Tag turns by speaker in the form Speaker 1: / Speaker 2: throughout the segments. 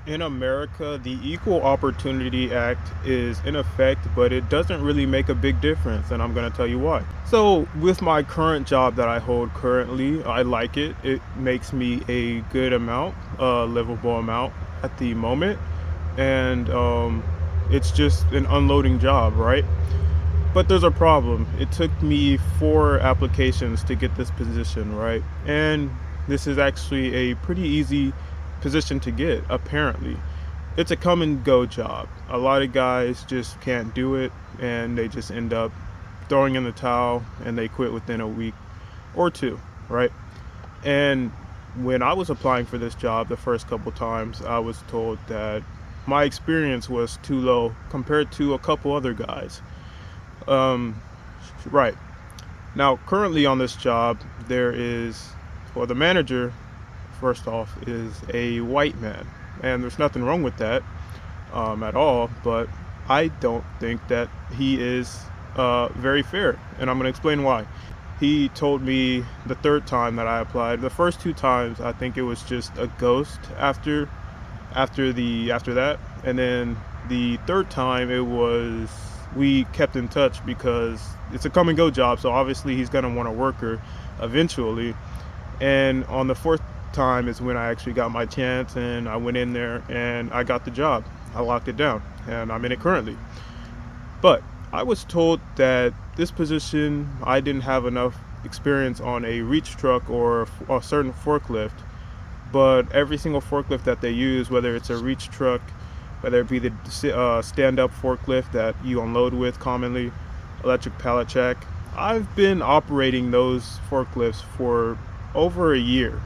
Speaker 1: In America, the Equal Opportunity Act is in effect, but it doesn't really make a big difference, and I'm going to tell you why. So, with my current job that I hold currently, I like it. It makes me a good amount, a livable amount at the moment, and it's just an unloading job, right? But there's a problem. It took me 4 applications to get this position, right? And this is actually a pretty easy position to get, apparently. It's a come and go job. A lot of guys just can't do it and they just end up throwing in the towel and they quit within a week or two, right? And when I was applying for this job the first couple times, I was told that my experience was too low compared to a couple other guys. Um, right. Now, currently on this job, there is, well, the manager, first off, is a white man. And there's nothing wrong with that at all, but I don't think that he is very fair. And I'm going to explain why. He told me the third time that I applied. The first 2 times, I think it was just a ghost after that, and then the third time it was we kept in touch because it's a come and go job, so obviously he's gonna want a worker eventually. And on the fourth time is when I actually got my chance, and I went in there and I got the job. I locked it down, and I'm in it currently. But I was told that this position I didn't have enough experience on a reach truck or a certain forklift, but every single forklift that they use, whether it's a reach truck, whether it be the stand-up forklift that you unload with commonly, electric pallet jack, I've been operating those forklifts for over a year,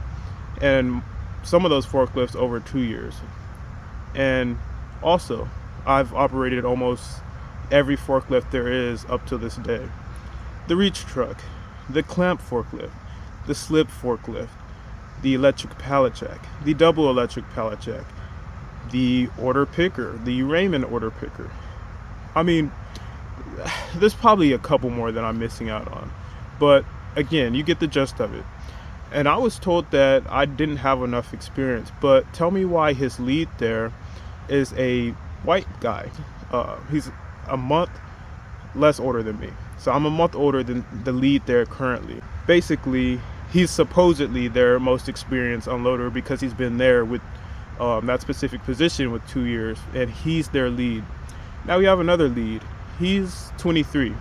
Speaker 1: and some of those forklifts over 2 years. And also, I've operated almost every forklift there is up to this day. The reach truck, the clamp forklift, the slip forklift, the electric pallet jack, the double electric pallet jack, the order picker, the Raymond order picker. I mean, there's probably a couple more that I'm missing out on. But again, you get the gist of it. And I was told that I didn't have enough experience. But tell me why his lead there is a white guy. He's a month less older than me. So I'm a month older than the lead there currently. Basically, he's supposedly their most experienced unloader because he's been there with that specific position with 2 years, and he's their lead. Now we have another lead. He's 23,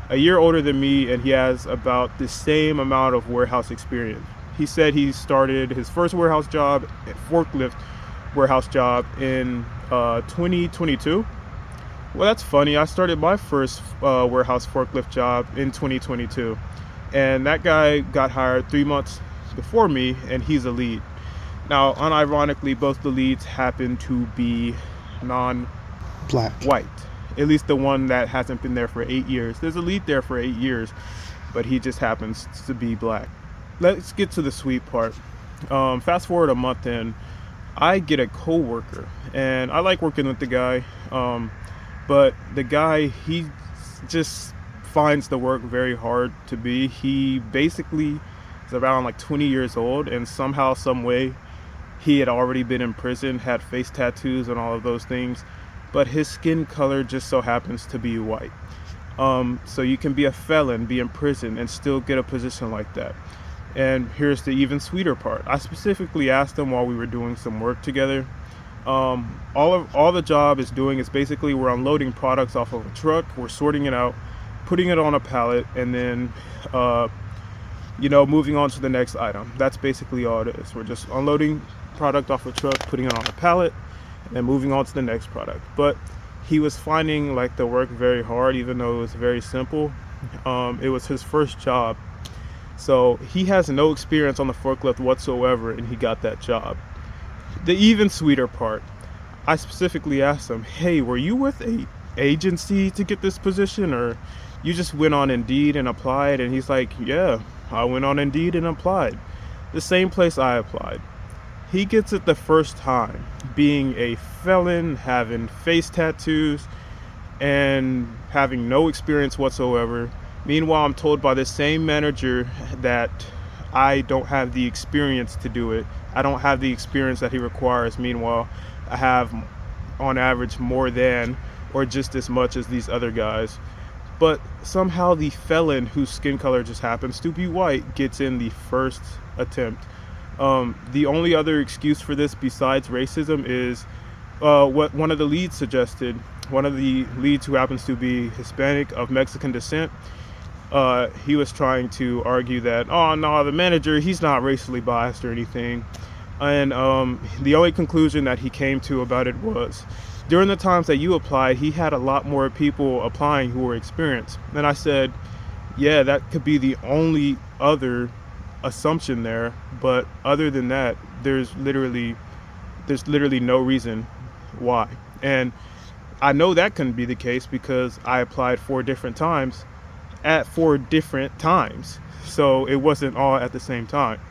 Speaker 1: a year older than me, and he has about the same amount of warehouse experience. He said he started his first warehouse job, forklift warehouse job, in 2022. Well, that's funny. I started my first warehouse forklift job in 2022, and that guy got hired 3 months before me, and he's a lead. Now, unironically, both the leads happen to be non-white,
Speaker 2: Black.
Speaker 1: at least the one that hasn't been there for 8 years. There's a lead there for 8 years, but he just happens to be black. Let's get to the sweet part. Fast forward a month in, I get a coworker, and I like working with the guy, but the guy, he just finds the work very hard to be. He basically is around like 20 years old, and somehow, some way, he had already been in prison, had face tattoos and all of those things, but his skin color just so happens to be white. So you can be a felon, be in prison, and still get a position like that. And here's the even sweeter part. I specifically asked him while we were doing some work together. All the job is doing is basically we're unloading products off of a truck, we're sorting it out, putting it on a pallet, and then moving on to the next item. That's basically all it is. We're just unloading product off a truck, putting it on a pallet, and then moving on to the next product. But he was finding like the work very hard, even though it was very simple. It was his first job, so he has no experience on the forklift whatsoever, and he got that job. The even sweeter part, I specifically asked him, hey, were you with a agency to get this position, or you just went on Indeed and applied? And he's like, yeah, I went on Indeed and applied. The same place I applied. He gets it the first time, being a felon, having face tattoos, and having no experience whatsoever. Meanwhile, I'm told by the same manager that I don't have the experience to do it. I don't have the experience that he requires. Meanwhile, have on average more than or just as much as these other guys. But somehow the felon whose skin color just happens to be white gets in the first attempt. The only other excuse for this besides racism is what one of the leads suggested. One of the leads, who happens to be Hispanic of Mexican descent, he was trying to argue that, oh no, the manager, he's not racially biased or anything. And the only conclusion that he came to about it was, during the times that you applied, he had a lot more people applying who were experienced. And I said, yeah, that could be the only other assumption there, but other than that, there's literally no reason why. And I know that couldn't be the case because I applied 4 different times at 4 different times, so it wasn't all at the same time.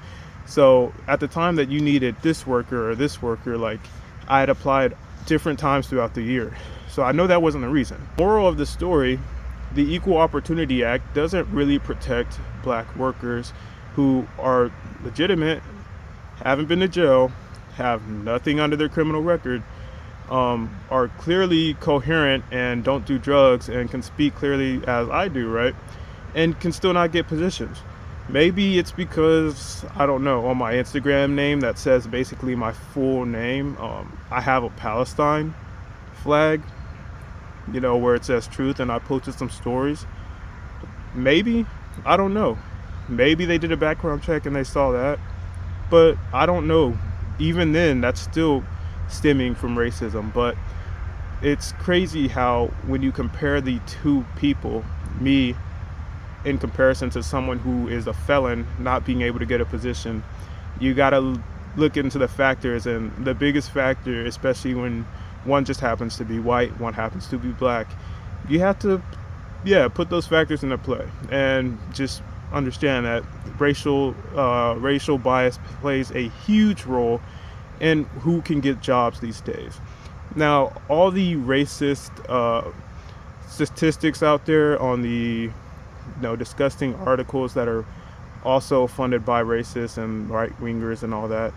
Speaker 1: So at the time that you needed this worker or this worker, like, I had applied different times throughout the year, so I know that wasn't the reason. Moral of the story: the Equal Opportunity Act doesn't really protect black workers who are legitimate, haven't been to jail, have nothing under their criminal record, are clearly coherent and don't do drugs and can speak clearly as I do, right? And can still not get positions. Maybe it's because, I don't know, on my Instagram name that says basically my full name, I have a Palestine flag, where it says truth, and I posted some stories. Maybe, I don't know. Maybe they did a background check and they saw that, but I don't know. Even then, that's still stemming from racism. But it's crazy how when you compare the two people, me in comparison to someone who is a felon not being able to get a position, you gotta look into the factors. And the biggest factor, especially when one just happens to be white, one happens to be black, you have to put those factors into play and just understand that racial bias plays a huge role in who can get jobs these days. Now, all the racist statistics out there on the disgusting articles that are also funded by racists and right-wingers and all that,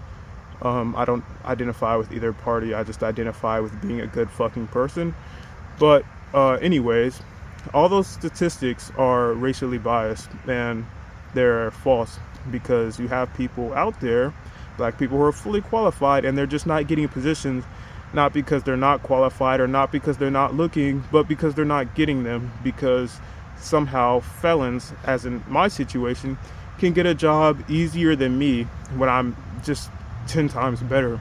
Speaker 1: I don't identify with either party. I just identify with being a good fucking person. But anyways, all those statistics are racially biased, and they're false, because you have people out there, black people, who are fully qualified, and they're just not getting positions, not because they're not qualified or not because they're not looking, but because they're not getting them, because somehow felons, as in my situation, can get a job easier than me when I'm just 10 times better.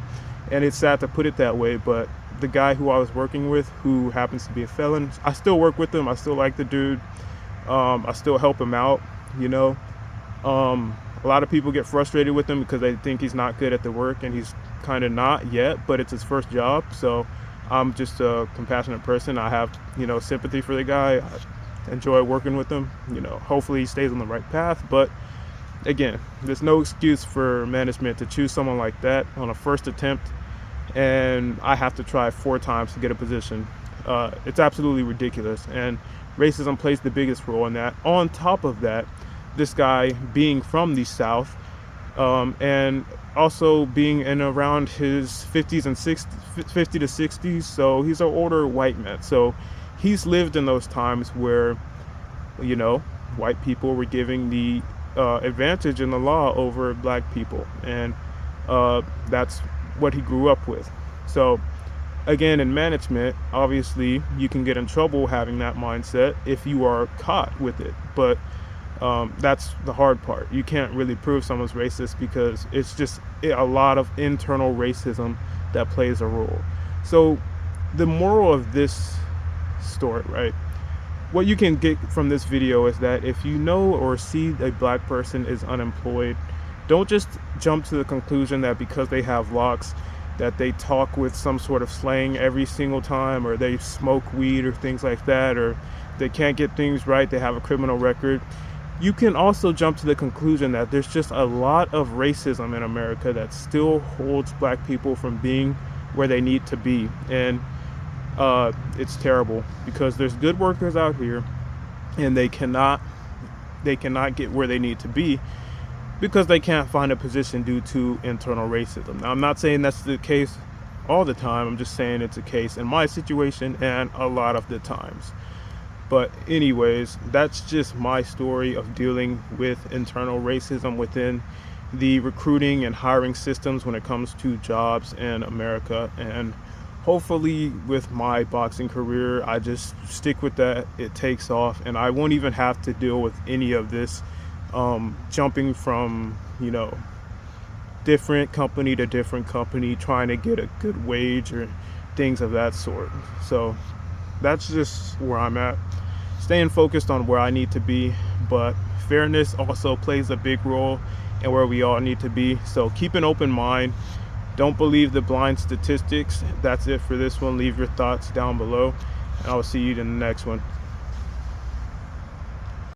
Speaker 1: And it's sad to put it that way, but the guy who I was working with, who happens to be a felon, I still work with him. I still like the dude. I still help him out, a lot of people get frustrated with him because they think he's not good at the work, and he's kind of not yet, but it's his first job. So I'm just a compassionate person. I have, sympathy for the guy. I enjoy working with him. Hopefully he stays on the right path. But again, there's no excuse for management to choose someone like that on a first attempt, and I have to try 4 times to get a position. It's absolutely ridiculous, and racism plays the biggest role in that. On top of that, this guy being from the South, and also being in around his 50s and 50 to 60s, so he's an older white man. So he's lived in those times where, white people were giving the advantage in the law over black people, and that's what he grew up with. So again, in management, obviously you can get in trouble having that mindset if you are caught with it, but that's the hard part. You can't really prove someone's racist because it's just a lot of internal racism that plays a role. So the moral of this story, right? What you can get from this video is that if you know or see a black person is unemployed, don't just jump to the conclusion that because they have locks, that they talk with some sort of slang every single time, or they smoke weed or things like that, or they can't get things right, they have a criminal record. You can also jump to the conclusion that there's just a lot of racism in America that still holds black people from being where they need to be. And it's terrible, because there's good workers out here and they cannot get where they need to be because they can't find a position due to internal racism. Now, I'm not saying that's the case all the time. I'm just saying it's a case in my situation and a lot of the times. But anyways, that's just my story of dealing with internal racism within the recruiting and hiring systems when it comes to jobs in America. And hopefully with my boxing career, I just stick with that. It takes off and I won't even have to deal with any of this jumping from, different company to different company, trying to get a good wage or things of that sort. So that's just where I'm at. Staying focused on where I need to be, but fairness also plays a big role in where we all need to be. So keep an open mind. Don't believe the blind statistics. That's it for this one. Leave your thoughts down below, and I'll see you in the next one.